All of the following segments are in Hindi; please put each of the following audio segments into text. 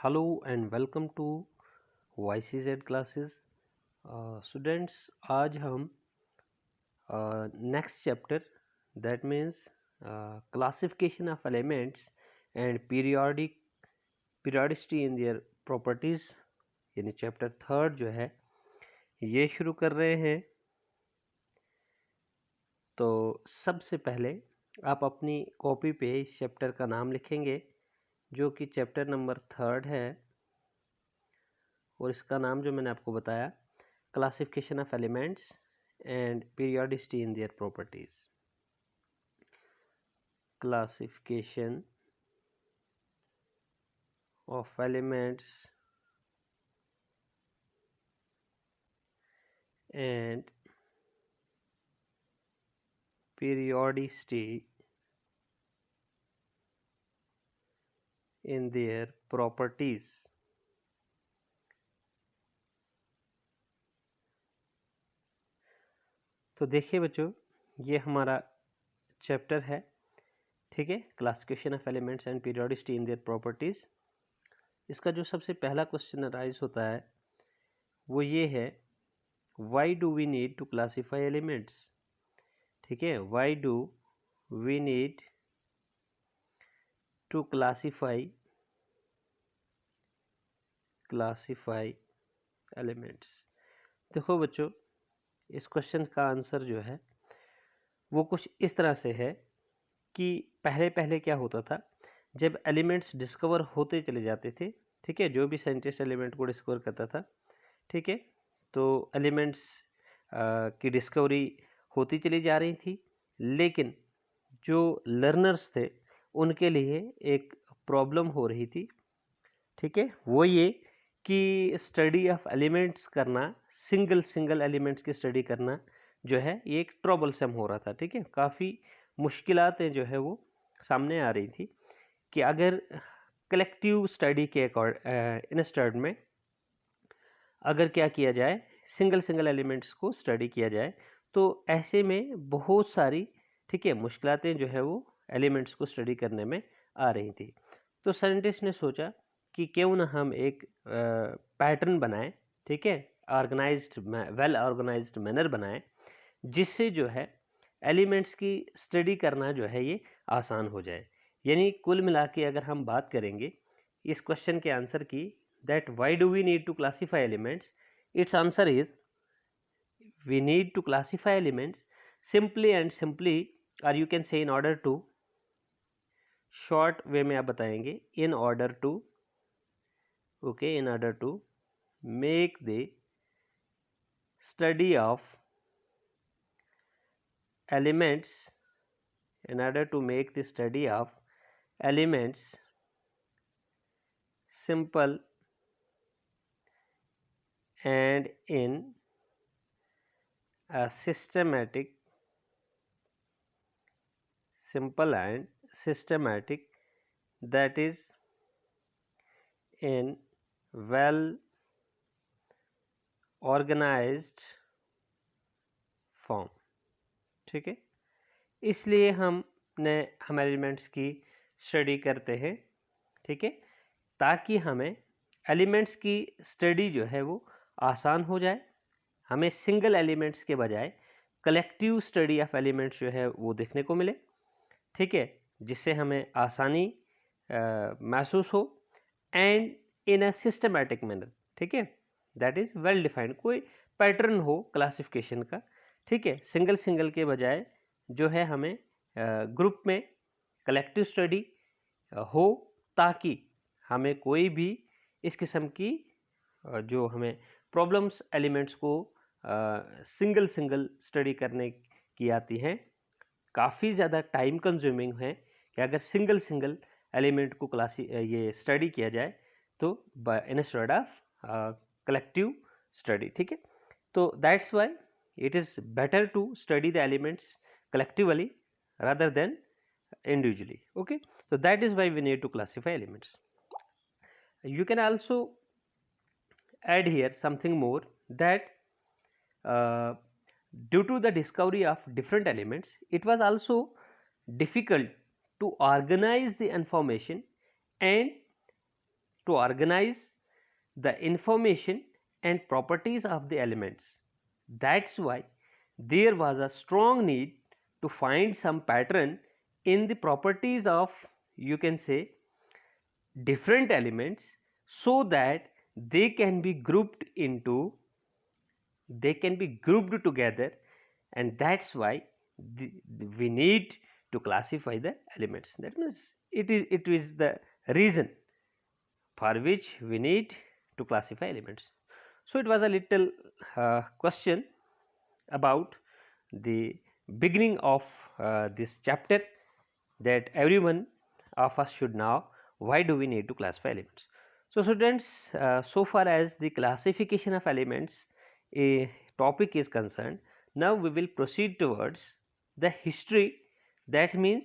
Hello and welcome to YCZ classes. Students, आज हम next chapter, that means classification of elements and periodicity in their properties, यानी चैप्टर थर्ड जो है ये शुरू कर रहे हैं। तो सबसे पहले आप अपनी कॉपी पे इस चैप्टर का नाम लिखेंगे जो कि चैप्टर नंबर थर्ड है, और इसका नाम जो मैंने आपको बताया, classification of elements and periodicity in their properties. Classification of elements and periodicity in their properties. तो देखिए बच्चों, ये हमारा चैप्टर है, ठीक है, classification of elements and periodicity in their properties. इसका जो सबसे पहला क्वेश्चन अराइज होता है वो ये है, why do we need to classify elements. ठीक है, why do we need to classify elements. देखो बच्चों, इस क्वेश्चन का आंसर जो है वो कुछ इस तरह से है कि पहले पहले क्या होता था, जब एलिमेंट्स डिस्कवर होते चले जाते थे, ठीक है, जो भी साइंटिस्ट एलिमेंट को डिस्कवर करता था, ठीक है, तो एलिमेंट्स की डिस्कवरी होती चली जा रही थी, लेकिन जो लर्नर्स थे उनके लिए एक प्रॉब्लम हो रही थी, ठीक है, वो ये कि स्टडी ऑफ एलिमेंट्स करना, सिंगल एलिमेंट्स की स्टडी करना जो है ये एक ट्रबलसम हो रहा था। ठीक है, काफ़ी मुश्किलातें जो है वो सामने आ रही थी कि अगर कलेक्टिव स्टडी के इंस्टेड में अगर क्या किया जाए, सिंगल एलिमेंट्स को स्टडी किया जाए, तो ऐसे में बहुत सारी, ठीक है, मुश्किलातें जो है वो एलिमेंट्स को स्टडी करने में आ रही थी। तो साइंटिस्ट ने सोचा कि क्यों ना हम एक पैटर्न बनाएं, ठीक है, वेल ऑर्गेनाइज्ड मैनर बनाएं, जिससे जो है एलिमेंट्स की स्टडी करना जो है ये आसान हो जाए। यानी कुल मिला के अगर हम बात करेंगे इस क्वेश्चन के आंसर की, that why do we need to classify elements, its answer is we need to classify elements simply, or you can say in order to, short way में आप बताएंगे, in order to, okay, in order to make the study of elements, in order to make the study of elements simple and in a simple and systematic, that is in well organized form। ठीक है, इसलिए हम एलिमेंट्स की स्टडी करते हैं, ठीक है, ताकि हमें एलिमेंट्स की स्टडी जो है वो आसान हो जाए, हमें सिंगल एलिमेंट्स के बजाय कलेक्टिव स्टडी ऑफ एलिमेंट्स जो है वो देखने को मिले, ठीक है, जिससे हमें आसानी महसूस हो, and in a systematic manner, ठीक है, दैट इज़ वेल डिफाइंड, कोई पैटर्न हो क्लासिफिकेशन का, ठीक है, सिंगल के बजाय जो है हमें ग्रुप में कलेक्टिव स्टडी हो, ताकि हमें कोई भी इस किस्म की जो हमें प्रॉब्लम्स एलिमेंट्स को सिंगल स्टडी करने की आती हैं, काफ़ी ज़्यादा टाइम कंज्यूमिंग है कि अगर सिंगल एलिमेंट को ये स्टडी किया जाए तो इंस्टेड ऑफ कलेक्टिव स्टडी, ठीक है, तो that's Y it is better to study the elements collectively rather than individually। okay, so that is why we need to classify elements। you can also add here something more, that uh, due to the discovery of different elements, it was also difficult to organize the information and to organize the information and properties of the elements. That's why there was a strong need to find some pattern in the properties of, you can say, different elements, so that they can be grouped together, and that's why we need to classify the elements. That means it is the reason for which we need to classify elements. So it was a little question about the beginning of this chapter, that everyone of us should know why do we need to classify elements. So students, so far as the classification of elements a topic is concerned, now we will proceed towards the history. That means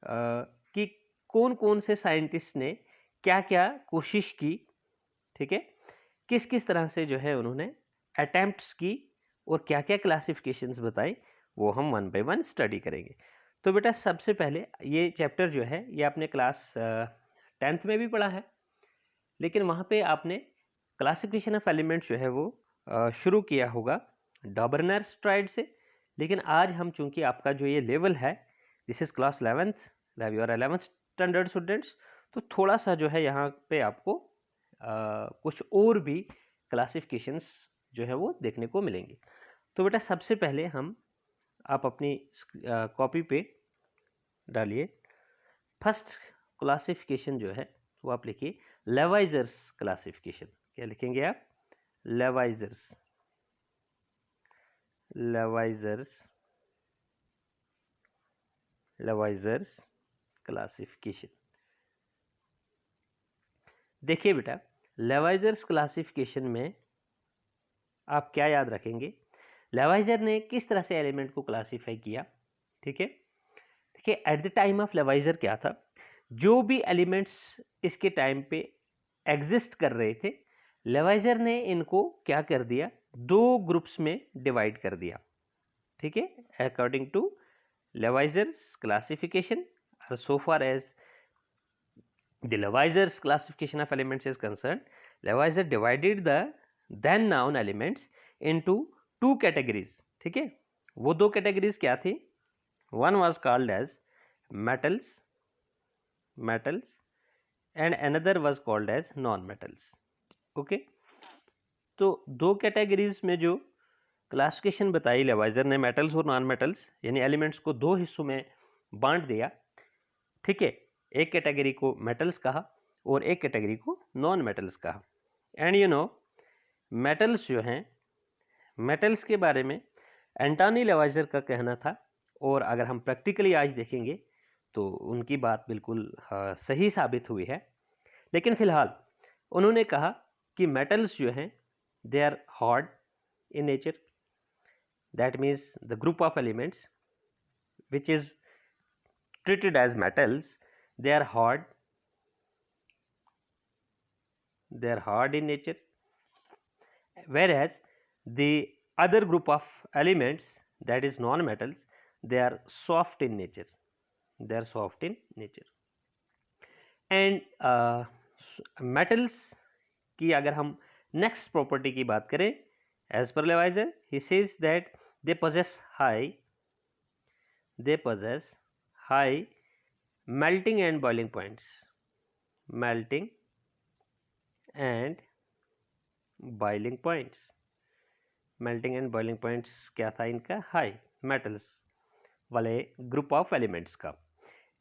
कि कौन कौन से साइंटिस्ट ने क्या क्या कोशिश की, ठीक है, किस किस तरह से जो है उन्होंने अटेम्प्ट्स की और क्या क्या क्लासिफिकेशंस बताई, वो हम वन बाय वन स्टडी करेंगे। तो बेटा सबसे पहले ये चैप्टर जो है ये आपने क्लास 10th में भी पढ़ा है, लेकिन वहाँ पे आपने क्लासिफिकेशन ऑफ एलिमेंट्स जो है वो शुरू किया होगा डॉबरनर-स्ट्राइड से। लेकिन आज हम चूँकि आपका जो ये लेवल है, this is class 11th, your 11th standard students, तो थोड़ा सा जो है यहाँ पे आपको कुछ और भी क्लासिफिकेशंस जो है वो देखने को मिलेंगे। तो बेटा सबसे पहले आप अपनी कॉपी पे डालिए, फर्स्ट क्लासिफिकेशन जो है वो आप लिखिए लेवाइजर्स क्लासिफिकेशन। क्या लिखेंगे आप? लेवाइजर्स क्लासिफिकेशन। देखिए बेटा, लेवाइजर्स क्लासिफिकेशन में आप क्या याद रखेंगे, लेवाइजर ने किस तरह से एलिमेंट को क्लासिफाई किया, ठीक है। देखिए एट द टाइम ऑफ लेवाइजर क्या था, जो भी एलिमेंट्स इसके टाइम पे एग्जिस्ट कर रहे थे, लेवाइजर ने इनको क्या कर दिया, दो ग्रुप्स में डिवाइड कर दिया, ठीक है। According to Lavoisier's classification, so far as the Levaizer's classification of elements is concerned, Levaizer divided the then known elements into two categories, ठीक है। वो दो कैटेगरीज क्या थी, one was called as metals and another was called as non-metals, okay. तो दो कैटेगरीज में जो क्लासिफिकेशन बताई लेवाइजर ने, मेटल्स और नॉन मेटल्स, यानी एलिमेंट्स को दो हिस्सों में बांट दिया, ठीक है। एक कैटेगरी को मेटल्स कहा और एक कैटेगरी को नॉन मेटल्स कहा। एंड यू नो मेटल्स जो हैं, मेटल्स के बारे में एंटोनी लेवाइजर का कहना था, और अगर हम प्रैक्टिकली आज देखेंगे तो उनकी बात बिल्कुल सही साबित हुई है। लेकिन फ़िलहाल उन्होंने कहा कि मेटल्स जो हैं they are hard in nature, that means the group of elements which is treated as metals, they are hard in nature, whereas the other group of elements, that is non metals, they are soft in nature, and metals की अगर हम next property की बात करें, as per Levaizer, he says that they possess high melting and boiling points, melting and boiling points क्या था इनका, हाई, मेटल्स वाले ग्रुप ऑफ एलिमेंट्स का।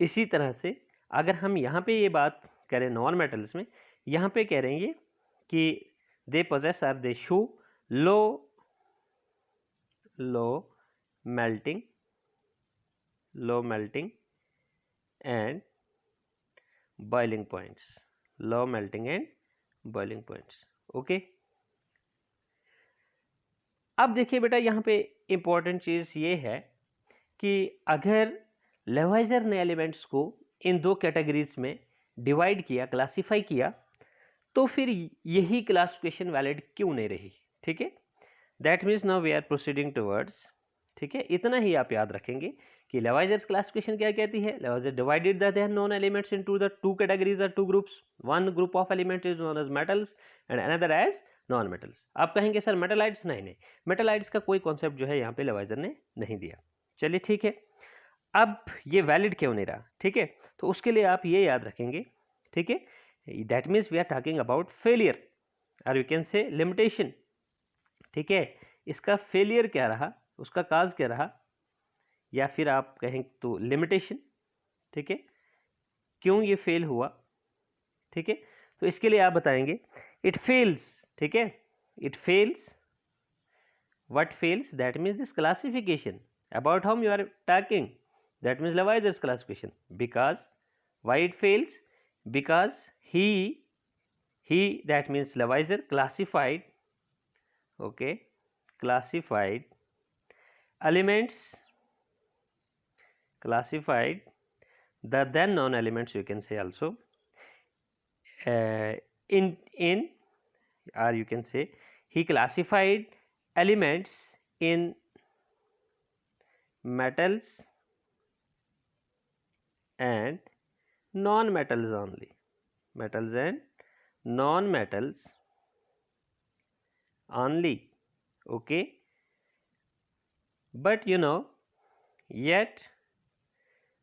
इसी तरह से अगर हम यहाँ पे ये बात करें नॉन मेटल्स में, यहाँ पे कह रहे हैं कि they possess are they show low melting and boiling points, ओके। अब देखिए बेटा, यहाँ पे इम्पॉर्टेंट चीज़ ये है कि अगर लेवाइजर ने एलिमेंट्स को इन दो कैटेगरीज में डिवाइड किया, क्लासिफाई किया, तो फिर यही क्लासिफिकेशन वैलिड क्यों नहीं रही, ठीक है। That means now we are proceeding towards, ठीक है। इतना ही आप याद रखेंगे कि लेवाइजर्स क्लासिफिकेशन क्या कहती है, Lavoisier divided the their known elements into the two categories और two groups, one group of elements is known as metals and another as non metals. आप कहेंगे सर मेटलाइट्स, नहीं नहीं, मेटलाइट्स का कोई कॉन्सेप्ट जो है यहाँ पे लेवाइजर ने नहीं दिया। चलिए ठीक है, अब ये वैलिड क्यों नहीं रहा, ठीक है, तो उसके लिए आप ये याद रखेंगे, ठीक है, that means we are talking about failure और यू कैन से लिमिटेशन, ठीक है, इसका फेलियर क्या रहा, उसका काज क्या रहा, या फिर आप कहें तो लिमिटेशन, ठीक है, क्यों ये फेल हुआ, ठीक है, तो इसके लिए आप बताएंगे इट फेल्स, ठीक है, it fails, what fails, that means this classification about whom you are talking, that means Leviathan's classification, because why it fails, because he that means Leviathan classified, okay, classified elements, classified the then known elements, you can say also in or you can say he classified elements in metals and non-metals only, metals and non-metals only, okay, but you know, yet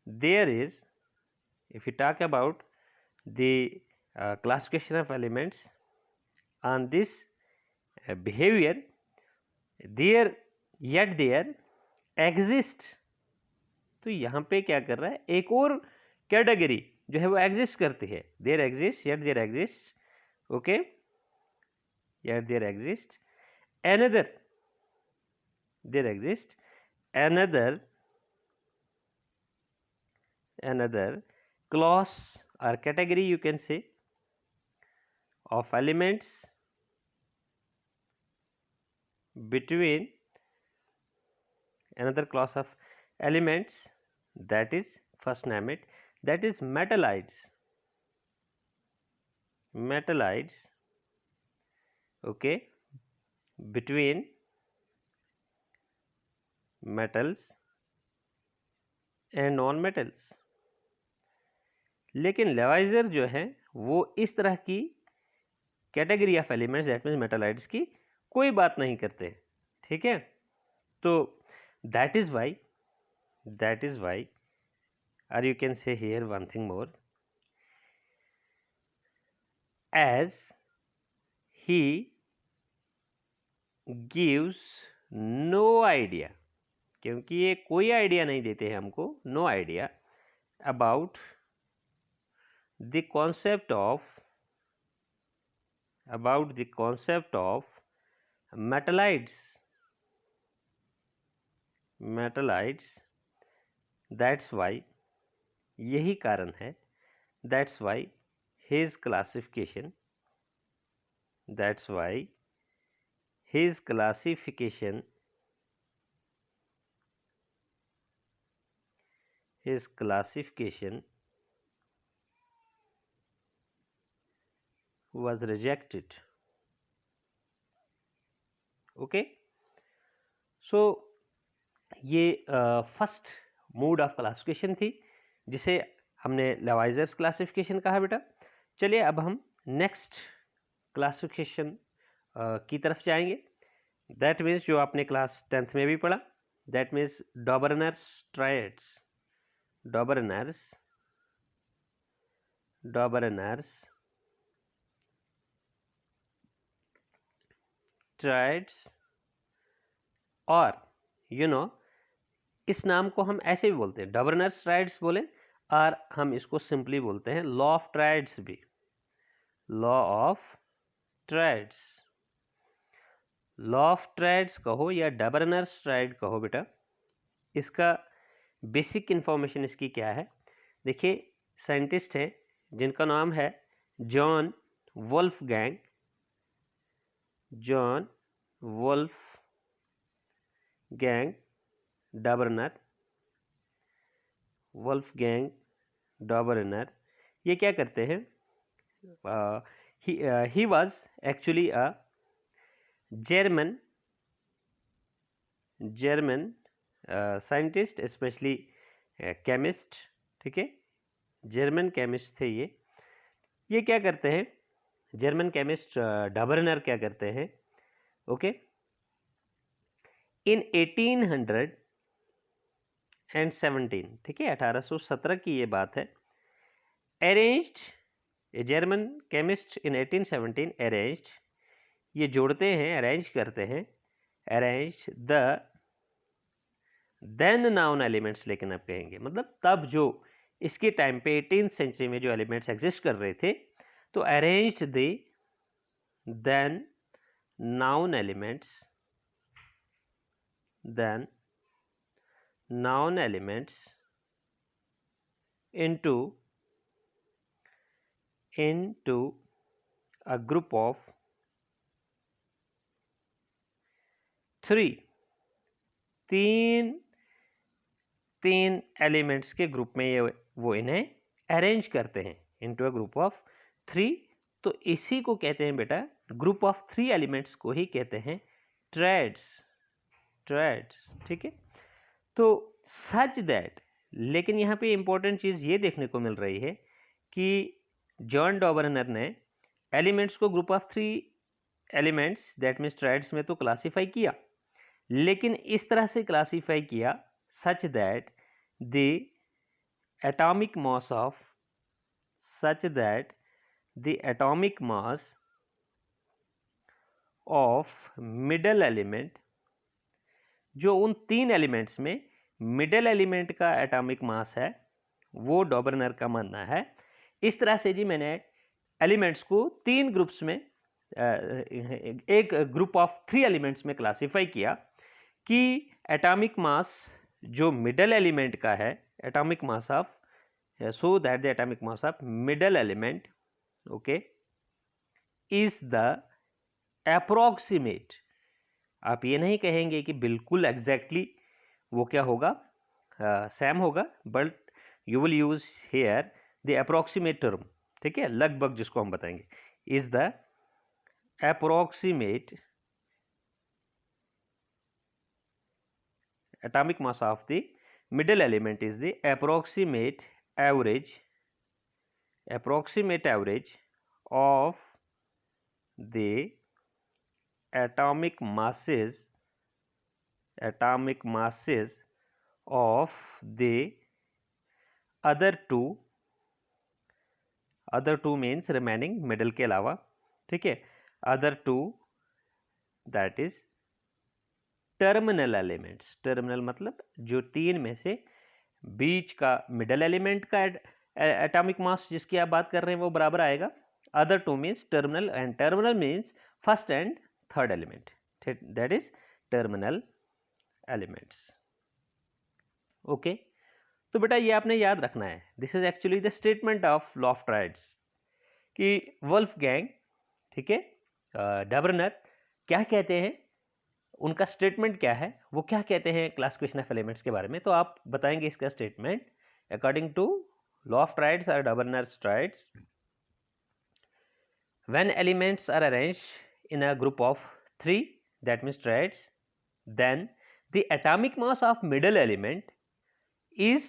there is, if you talk about the classification of elements on this behavior, there yet there exist, तो यहाँ पे क्या कर रहा है, एक और कैटेगरी जो है वो एग्जिस्ट करती है, there exist, yet there exist, okay, yet there exist another, there exist another class or category, you can say, of elements between another class of elements, that is, first name it, that is metallides, metallides, okay, between metals and non metals। लेकिन लेवाइजर जो है वो इस तरह की category of elements, that means metalloids की कोई बात नहीं करते, ठीक है, तो that is why or you can say here one thing more, as he gives no idea, क्योंकि ये कोई आइडिया नहीं देते हैं हमको, no idea about the concept of metalloids, that's why, यही कारण है, that's why his classification, that's why his classification was rejected, okay, so ये फर्स्ट मोड ऑफ क्लासिफिकेशन थी जिसे हमने लेवाइजर्स क्लासिफिकेशन कहा बेटा। चलिए अब हम नेक्स्ट क्लासिफिकेशन की तरफ जाएंगे, दैट मीन्स जो आपने क्लास 10th में भी पढ़ा, दैट मीन्स डॉबरनर्स ट्रायड्स, डॉबरनर्स ट्रायड्स, और यू नो इस नाम को हम ऐसे भी बोलते हैं, डॉबरनर्स ट्रायड्स बोले, और हम इसको सिंपली बोलते हैं लॉ ऑफ ट्रायड्स भी, law of triads, law of triads कहो या डॉबरनर्स ट्रायड कहो बेटा, इसका बेसिक इन्फॉर्मेशन इसकी क्या है, देखिए साइंटिस्ट हैं जिनका नाम है जॉन वोल्फगैंग डॉबरनर, ये क्या करते हैं, he was actually a German scientist, especially chemist, ठीक है, जर्मन केमिस्ट थे ये क्या करते हैं, जर्मन केमिस्ट डबरनर क्या करते हैं, ओके, इन 1817, ठीक है, 1817 की ये बात है, arranged, a German chemist in 1817 arranged, ये जोड़ते हैं, अरेंज करते हैं, arranged the then known elements, लेकिन अब कहेंगे मतलब तब जो इसके टाइम पे 18th सेंचुरी में जो एलिमेंट्स एग्जिस्ट कर रहे थे, तो arranged the then known elements, then noun elements into a group of 3, तीन एलिमेंट्स के ग्रुप में ये वो इन्हें अरेंज करते हैं इनटू अ ग्रुप ऑफ 3। तो इसी को कहते हैं बेटा, ग्रुप ऑफ 3 एलिमेंट्स को ही कहते हैं ट्रेड्स, ठीक है। तो सच दैट, लेकिन यहाँ पे इंपॉर्टेंट चीज़ ये देखने को मिल रही है कि जॉन डॉबरनर ने एलिमेंट्स को group of 3 elements that means triads में तो क्लासीफाई किया, लेकिन इस तरह से क्लासीफाई किया such that the atomic mass of middle element, जो उन 3 एलिमेंट्स में मिडल एलिमेंट का एटॉमिक मास है, वो डॉबरनर का मानना है। इस तरह से जी मैंने एलिमेंट्स को 3 ग्रुप्स में, एक ग्रुप ऑफ 3 एलिमेंट्स में क्लासीफाई किया कि एटॉमिक मास जो मिडल एलिमेंट का है, atomic mass of, so that the atomic mass of middle element, okay, is the approximate. आप ये नहीं कहेंगे कि बिल्कुल एग्जैक्टली वो क्या होगा, सेम होगा, but you will use here the approximate term, ठीक है, लगभग जिसको हम बताएंगे, is the approximate atomic mass of the middle element is the approximate average of the atomic masses of the other two means remaining middle के अलावा, ठीक है, other two that is terminal elements. Terminal मतलब जो 3 में से बीच का मिडल एलिमेंट का एटॉमिक मास जिसकी आप बात कर रहे हैं वो बराबर आएगा other 2 means terminal, and terminal means first and third element, that is terminal elements, okay. तो बेटा ये आपने याद रखना है, this is actually the statement of law of triads, कि वुल्फगैंग, ठीक है, डबरनर क्या कहते हैं, उनका स्टेटमेंट क्या है, वो क्या कहते हैं क्लासिफिकेशन ऑफ एलिमेंट्स के बारे में, तो आप बताएंगे इसका statement according to law of triads और Dobereiner's triads. When elements are arranged in a group of 3 that means triads, then the atomic mass of middle element is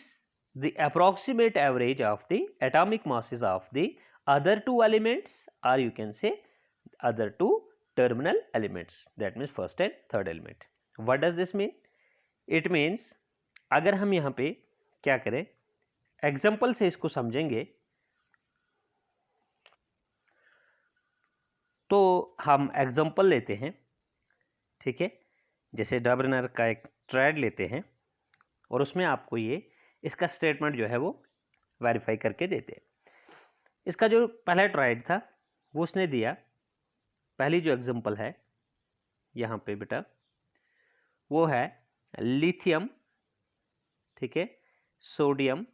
the approximate average of the atomic masses of the other 2 elements, or you can say other 2 terminal elements, that means first and third element. What does this mean? It means अगर हम यहाँ पे क्या करें, एग्जाम्पल से इसको समझेंगे, तो हम एग्जाम्पल लेते हैं, ठीक है, जैसे डबरनर का एक ट्रायड लेते हैं और उसमें आपको ये इसका स्टेटमेंट जो है वो वेरीफाई करके देते हैं। इसका जो पहला ट्रायड था वो उसने दिया, पहली जो एग्जांपल है यहाँ पे बेटा वो है लिथियम, ठीक है, sodium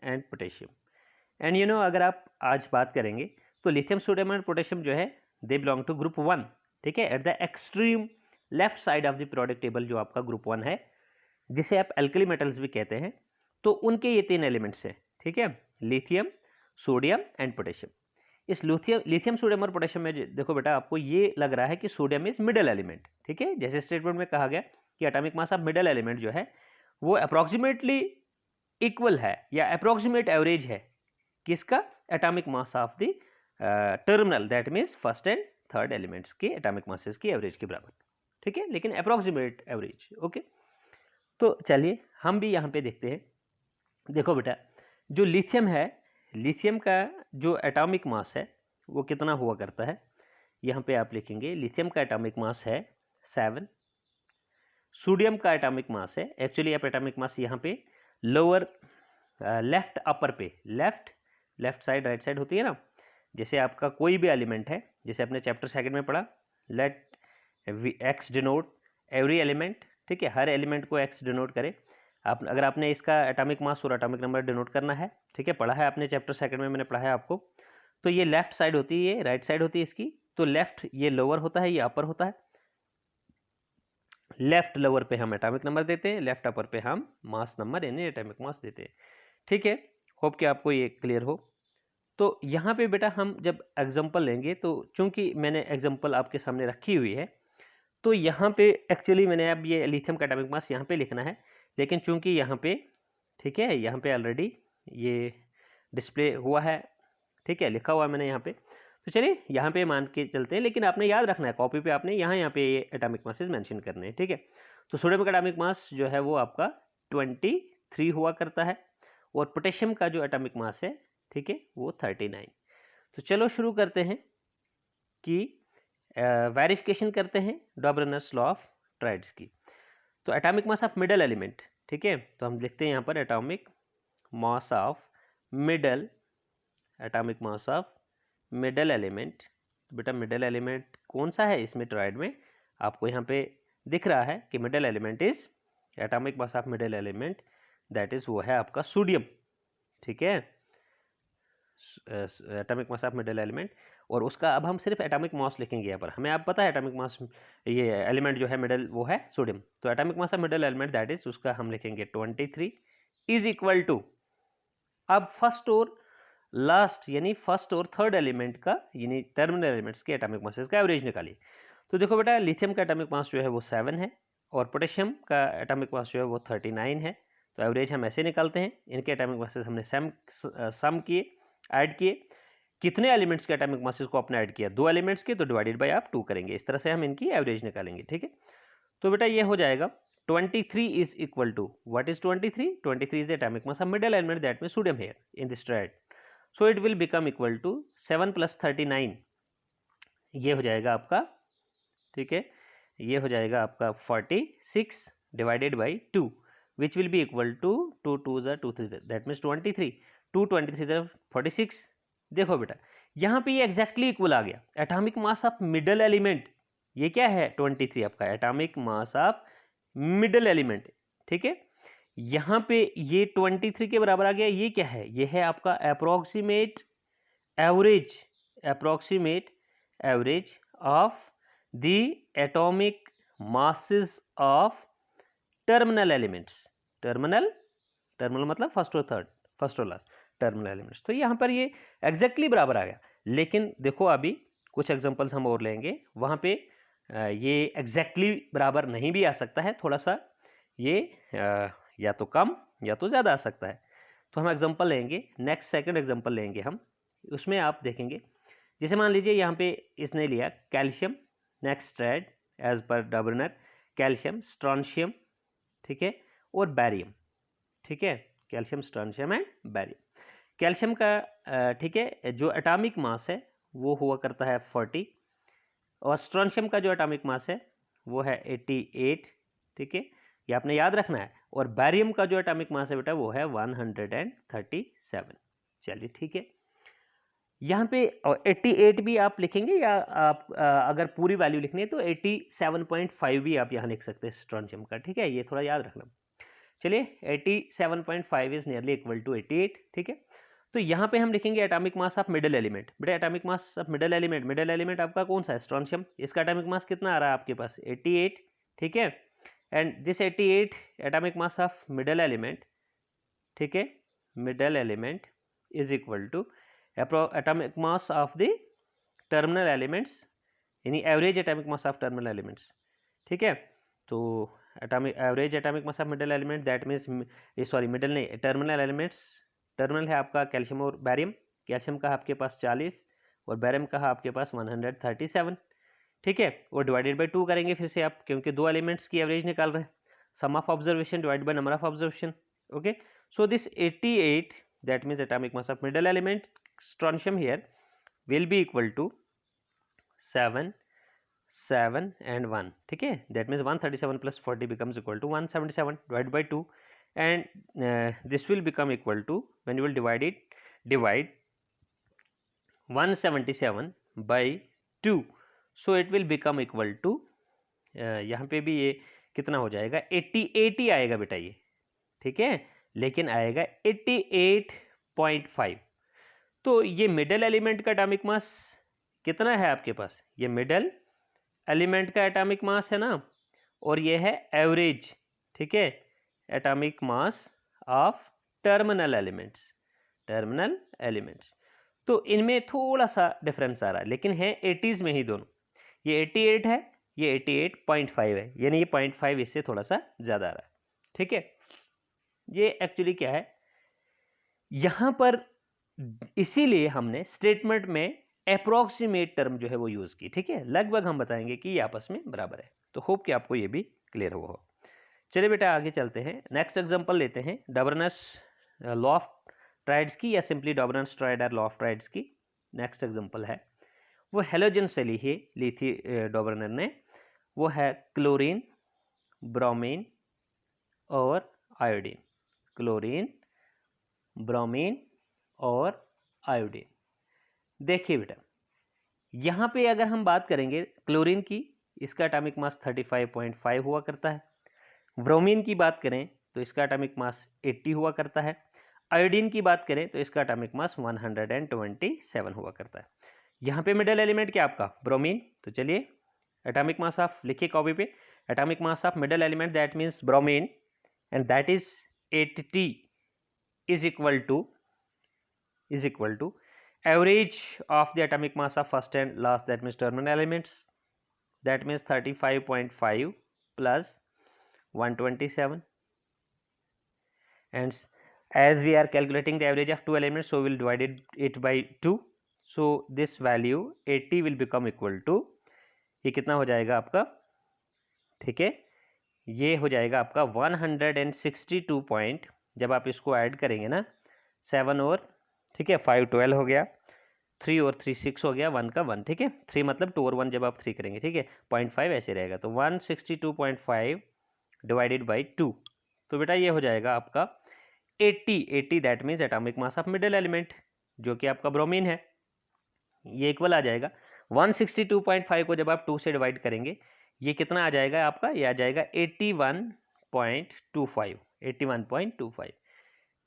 and potassium. And you know अगर आप आज बात करेंगे तो लिथियम, सोडियम एंड पोटेशियम जो है दे बिलोंग टू ग्रुप 1, ठीक है, at the extreme left side of the periodic table जो आपका ग्रुप 1 है, जिसे आप एल्कली मेटल्स भी कहते हैं, तो उनके ये 3 एलिमेंट्स हैं, ठीक है, लिथियम, सोडियम एंड पोटेशियम। इस लिथियम, सोडियम और पोटेशियम में देखो बेटा आपको ये लग रहा है कि सोडियम इज मिडल एलिमेंट, ठीक है, जैसे स्टेटमेंट में कहा गया कि atomic mass of middle element जो है वो अप्रॉक्सीमेटली इक्वल है या अप्रोक्सीमेट एवरेज है किसका, atomic mass of the terminal, that means first and third elements के एटॉमिक मासेस की एवरेज के बराबर, ठीक है, लेकिन अप्रोक्सीमेट एवरेज। ओके, तो चलिए हम भी यहाँ पे देखते हैं। देखो बेटा, जो लिथियम है, लिथियम का जो एटॉमिक मास है वो कितना हुआ करता है, यहाँ पे आप लिखेंगे लिथियम का एटॉमिक मास है 7, सोडियम का एटॉमिक मास है, एक्चुअली आप एटॉमिक मास यहाँ पे लोअर लेफ्ट अपर पे, लेफ्ट साइड राइट साइड होती है ना, जैसे आपका कोई भी एलिमेंट है, जैसे अपने चैप्टर सेकंड में पढ़ा, let X denote every element, ठीक है, हर एलिमेंट को एक्स डिनोट करे। आप अगर आपने इसका एटॉमिक मास और एटॉमिक नंबर डिनोट करना है, ठीक है, पढ़ा है आपने चैप्टर सेकंड में, मैंने पढ़ा है आपको, तो ये लेफ्ट साइड होती है, ये राइट साइड होती है इसकी, तो लेफ्ट ये लोअर होता है, ये अपर होता है, लेफ्ट लोअर पे हम एटॉमिक नंबर देते हैं, लेफ्ट अपर पे हम मास नंबर यानी एटॉमिक मास देते हैं, ठीक है। होप कि आपको ये क्लियर हो। तो यहाँ पे बेटा हम जब एग्जांपल लेंगे, तो चूंकि मैंने एग्जांपल आपके सामने रखी हुई है, तो यहाँ पे एक्चुअली मैंने अब ये लिथियम का एटॉमिक मास यहाँ पे लिखना है, लेकिन चूंकि यहाँ पे, ठीक है, यहाँ पे ऑलरेडी ये डिस्प्ले हुआ है, ठीक है, लिखा हुआ है मैंने यहाँ पे, तो चलिए यहाँ पे मान के चलते हैं, लेकिन आपने याद रखना है कॉपी पे, आपने यहाँ पे ये एटॉमिक मासेस मेंशन करने हैं, ठीक है। तो सोडियम का एटॉमिक मास जो है वो आपका 23 हुआ करता है, और पोटेशियम का जो एटॉमिक मास है, ठीक है, वो 39। तो चलो शुरू करते हैं कि वेरिफिकेशन करते हैं डॉबरनर्स लॉ ऑफ ट्राइड्स की। तो atomic mass of middle element, ठीक है, तो हम लिखते हैं यहाँ पर atomic mass of middle, atomic mass of middle element. बेटा मिडल एलिमेंट कौन सा है इसमें ट्राइड में, आपको यहाँ पे दिख रहा है कि middle element is, atomic mass of middle element that is वो है आपका सोडियम, ठीक है, atomic mass of middle element, और उसका अब हम सिर्फ एटॉमिक मास लिखेंगे यहाँ पर, हमें आप पता है एटॉमिक मास, ये एलिमेंट जो है मिडल वो है सोडियम, तो atomic mass of middle element that is उसका हम लिखेंगे 23 इज इक्वल टू, अब फर्स्ट और लास्ट यानी फर्स्ट और थर्ड एलिमेंट का यानी टर्मिनल एलिमेंट्स के एटॉमिक मासेस का एवरेज निकालिए। तो देखो बेटा लिथियम का एटॉमिक मास जो है वो 7 है, और पोटेशियम का एटॉमिक मास जो है वो 39 है, तो एवरेज हम ऐसे निकालते हैं, इनके एटॉमिक मासेस हमने सम किए, ऐड किए, कितने एलिमेंट्स के एटॉमिक मासेस को आपने ऐड किया, 2 एलिमेंट्स के, तो डिवाइडेड बाय आप 2 करेंगे, इस तरह से हम इनकी एवरेज निकालेंगे, ठीक है। तो बेटा ये हो जाएगा 23 is equal to what is 23 is the atomic mass of middle element that means sodium here in this triad, so it will become equal to 7 + 39, ये हो जाएगा आपका, ठीक है, ये हो जाएगा आपका 46 divided by 2 which will be equal to 2 2 2 3 that means 23, 2 23 46। देखो बेटा यहाँ पे ये एग्जैक्टली इक्वल आ गया, atomic mass of middle element ये क्या है 23 आपका atomic mass of middle element, ठीक है, यहाँ पे ये 23 के बराबर आ गया, ये क्या है, ये है आपका approximate average of the atomic masses of terminal elements, terminal मतलब फर्स्ट और थर्ड, फर्स्ट और लास्ट टर्मिनल एलिमेंट्स, तो यहाँ पर ये एग्जैक्टली बराबर आ गया। लेकिन देखो अभी कुछ एग्जांपल्स हम और लेंगे, वहाँ पे ये एग्जैक्टली बराबर नहीं भी आ सकता है, थोड़ा सा ये या तो कम या तो ज़्यादा आ सकता है, तो हम एग्जांपल लेंगे, नेक्स्ट सेकंड एग्जांपल लेंगे हम, उसमें आप देखेंगे, जैसे मान लीजिए यहाँ पे इसने लिया calcium, next triad as per डॉबरनर, calcium, strontium, ठीक है, और बैरियम, ठीक है, calcium, strontium and barium. Calcium का ठीक है जो एटॉमिक मास है वो हुआ करता है 40, और स्ट्रोंशियम का जो एटॉमिक मास है वो है 88, ठीक है, ये आपने याद रखना है, और बैरियम का जो एटॉमिक मास है बेटा वो है 137। चलिए ठीक है, यहाँ पे 88 भी आप लिखेंगे, या आप अगर पूरी वैल्यू लिखनी है तो 87.5 भी आप यहाँ लिख सकते हैं स्ट्रोंशियम का, ठीक है, ये थोड़ा याद रखना। चलिए 87.5 इज नियरली इक्वल टू 88, ठीक है, तो यहाँ पे हम लिखेंगे atomic mass of middle element. बेटा atomic mass of middle element आपका कौन सा है, स्ट्रोंशियम, इसका एटॉमिक मास कितना आ रहा है आपके पास 88, ठीक है, and this 88 atomic mass of middle element, ठीक है, middle element is equal to atomic mass of the terminal elements यानी average atomic mass of terminal elements, ठीक है, तो atomic average atomic mass of middle element that means middle नहीं, टर्मिनल एलिमेंट्स। टर्मिनल है आपका कैल्शियम और बैरियम। कैल्शियम का आपके पास 40 और बैरियम का आपके पास 137, ठीक है। और डिवाइडेड बाई 2 करेंगे फिर से आप, क्योंकि दो एलिमेंट्स की एवरेज निकाल रहे हैं। Sum of observation divide by number of observation, okay. So this 88 that means atomic mass of middle element strontium here will be equal to 7 and 1, ठीक है। That means 137 plus 40 becomes equal to 177 divided by 2 and this will become equal to, when you will divide 177 by 2, so it will become equal to यहाँ पे भी ये कितना हो जाएगा 80 आएगा बेटा ये, ठीक है, लेकिन आएगा 88.5। तो ये मिडल एलिमेंट का एटॉमिक मास कितना है आपके पास, ये मिडल एलिमेंट का एटॉमिक मास है ना, और ये है एवरेज, ठीक है, atomic mass of terminal elements. तो इनमें थोड़ा सा डिफरेंस आ रहा है, लेकिन है 80s में ही दोनों। ये 88 है, ये 88.5 है, यानी ये 0.5 इससे थोड़ा सा ज़्यादा आ रहा है, ठीक है। ये एक्चुअली क्या है यहाँ पर, इसीलिए हमने स्टेटमेंट में अप्रोक्सीमेट टर्म जो है वो यूज़ की, ठीक है। लगभग हम बताएंगे कि ये आपस में बराबर है। तो होप कि आपको ये भी क्लियर हुआ हो। चलिए बेटा आगे चलते हैं, नेक्स्ट एग्जांपल लेते हैं डॉबरनस लॉ ऑफ ट्राइड्स की, या simply Dobereiner triad law of triads की। नेक्स्ट एग्जांपल है वो हेलोजन से ली थी डॉबरनर ने, वो है क्लोरीन, ब्रोमीन और आयोडीन। क्लोरीन, ब्रोमीन और आयोडीन। देखिए बेटा यहाँ पे अगर हम बात करेंगे क्लोरीन की, इसका एटॉमिक मास 35.5 हुआ करता है। ब्रोमीन की बात करें तो इसका एटॉमिक मास 80 हुआ करता है। आयोडीन की बात करें तो इसका एटॉमिक मास 127 हुआ करता है। यहाँ पे मिडल एलिमेंट क्या आपका ब्रोमीन, तो चलिए एटॉमिक मास ऑफ लिखिए कॉपी पे, atomic mass of middle element that means bromine and that is 80 is equal to average of the atomic mass of first and last, that means terminal elements, that means 35.5 plus 127, and as we are calculating the average of two elements, so we will divide it by 2, so this value 80 will become equal to, ये कितना हो जाएगा आपका, ठीक है, ये हो जाएगा आपका 162 पॉइंट, जब आप इसको ऐड करेंगे ना 7 और, ठीक है, 5 12 हो गया, 3 और 3 6 हो गया, 1 का 1, ठीक है, 3 मतलब 2 और 1 जब आप 3 करेंगे, ठीक है, 0.5 ऐसे रहेगा, तो 162.5 डिवाइडेड बाई 2, तो बेटा ये हो जाएगा आपका 80 that means atomic mass of middle element जो कि आपका ब्रोमीन है, ये इक्वल आ जाएगा 162.5 को जब आप 2 से डिवाइड करेंगे ये कितना आ जाएगा आपका, ये आ जाएगा 81.25।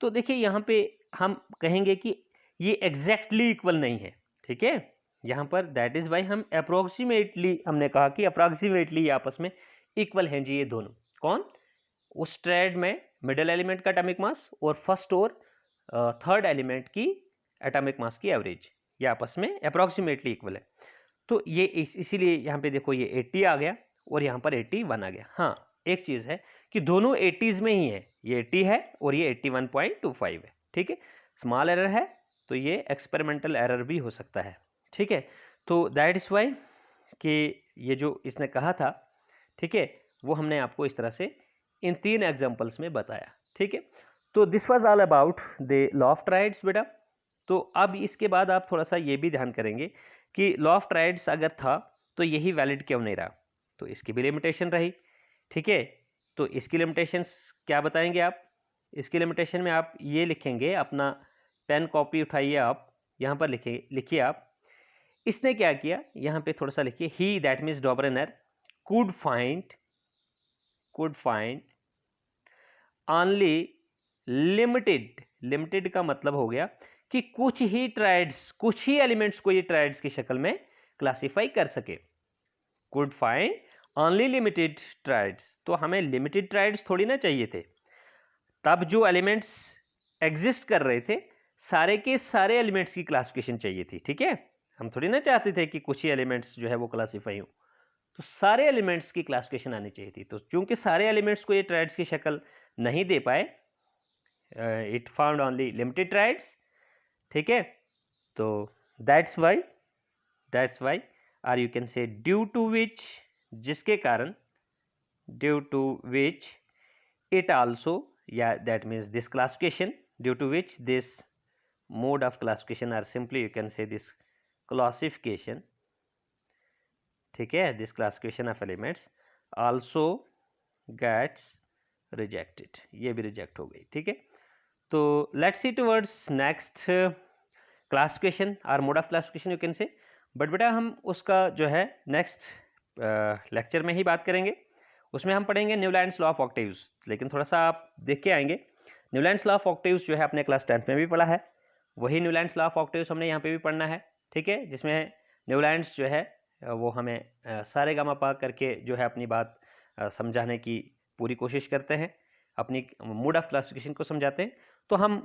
तो देखिए यहाँ पे हम कहेंगे कि ये एग्जैक्टली इक्वल नहीं है, ठीक है, यहाँ पर दैट इज वाई हम अप्रोक्सीमेटली, हमने कहा कि अप्रोक्सीमेटली आपस में इक्वल हैं जी ये दोनों। कौन, उस ट्रेड में मिडल एलिमेंट का एटॉमिक मास और फर्स्ट और थर्ड एलिमेंट की एटॉमिक मास की एवरेज, ये आपस में अप्रोक्सीमेटली इक्वल है। तो ये इसीलिए यहाँ पे देखो ये 80 आ गया और यहाँ पर 81 आ गया। हाँ एक चीज़ है कि दोनों 80s में ही है, ये 80 है और ये 81.25 है, ठीक है। स्मॉल एरर है तो ये एक्सपेरिमेंटल एरर भी हो सकता है, ठीक है। तो दैट इज़ वाई कि ये जो इसने कहा था, ठीक है, वो हमने आपको इस तरह से इन 3 एग्जाम्पल्स में बताया, ठीक है। तो this was all about the law of triads बेटा। तो अब इसके बाद आप थोड़ा सा ये भी ध्यान करेंगे कि लॉ ऑफ ट्राइड्स अगर था तो यही वैलिड क्यों नहीं रहा, तो इसकी भी लिमिटेशन रही, ठीक है। तो इसकी लिमिटेशंस क्या बताएंगे आप, इसकी लिमिटेशन में आप ये लिखेंगे, अपना पेन कॉपी उठाइए आप, यहाँ पर लिखिए आप, इसने क्या किया यहाँ पे थोड़ा सा लिखिए, he that means Dobereiner could find only limited का मतलब हो गया कि कुछ ही ट्राइड्स, कुछ ही एलिमेंट्स को ये ट्राइड्स की शक्ल में क्लासिफाई कर सके। Could find only limited triads, तो हमें लिमिटेड ट्राइड्स थोड़ी ना चाहिए थे, तब जो एलिमेंट्स एग्जिस्ट कर रहे थे सारे के सारे एलिमेंट्स की क्लासिफिकेशन चाहिए थी, ठीक है। हम थोड़ी ना चाहते थे कि कुछ ही एलिमेंट्स जो है वो क्लासीफाई हो, तो सारे एलिमेंट्स की क्लासिफिकेशन आनी चाहिए थी। तो चूंकि सारे एलिमेंट्स को ये ट्राइड्स की शक्ल नहीं दे पाए, it found only limited triads, ठीक है। तो दैट्स वाई और you can say due to which, जिसके कारण, due to which it also, yeah, that means this classification, due to which this mode of classification, or simply you can say this classification, ठीक है, this classification of elements also gets rejected, ये भी रिजेक्ट हो गई, ठीक है। तो let's see towards next classification और mode of classification you can say, but बेटा हम उसका जो है नेक्स्ट लेक्चर में ही बात करेंगे। उसमें हम पढ़ेंगे न्यूलैंड्स लॉ ऑफ ऑक्टेव्स, लेकिन थोड़ा सा आप देख के आएंगे। न्यूलैंड्स लॉ ऑफ ऑक्टेव्स जो है अपने क्लास 10th में भी पढ़ा है, वही न्यूलैंड्स लॉ ऑफ ऑक्टेव्स हमने यहाँ पे भी पढ़ना है, ठीक है, जिसमें न्यूलैंड्स जो है वो हमें सारे गामा पा करके जो है अपनी बात समझाने की पूरी कोशिश करते हैं, अपनी मोड ऑफ क्लासिफिकेशन को समझाते हैं। तो हम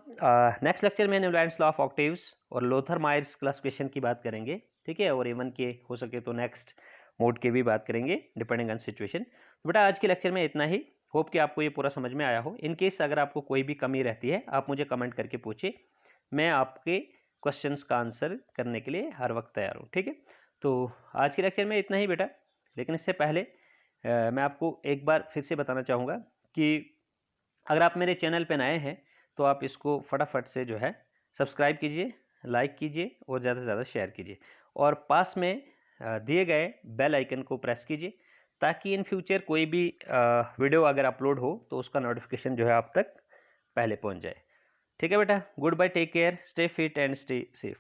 नेक्स्ट लेक्चर में न्यूलैंड्स लॉ ऑफ ऑक्टेव्स और लोथर मायर्स क्लासिफिकेशन की बात करेंगे, ठीक है, और इवन के हो सके तो नेक्स्ट मोड की भी बात करेंगे डिपेंडिंग ऑन सिचुएशन। तो बेटा आज के लेक्चर में इतना ही। होप कि आपको ये पूरा समझ में आया हो। इन केस अगर आपको कोई भी कमी रहती है आप मुझे कमेंट करके पूछिए, मैं आपके क्वेश्चंस का आंसर करने के लिए हर वक्त तैयार हूँ, ठीक है। तो आज के लेक्चर में इतना ही बेटा, लेकिन इससे पहले मैं आपको एक बार फिर से बताना चाहूँगा कि अगर आप मेरे चैनल पर नए हैं तो आप इसको फटाफट से जो है सब्सक्राइब कीजिए, लाइक कीजिए और ज़्यादा से ज़्यादा शेयर कीजिए, और पास में दिए गए बेल आइकन को प्रेस कीजिए, ताकि इन फ्यूचर कोई भी वीडियो अगर अपलोड हो तो उसका नोटिफिकेशन जो है आप तक पहले पहुंच जाए, ठीक है बेटा। Good bye, take care, stay fit and stay safe.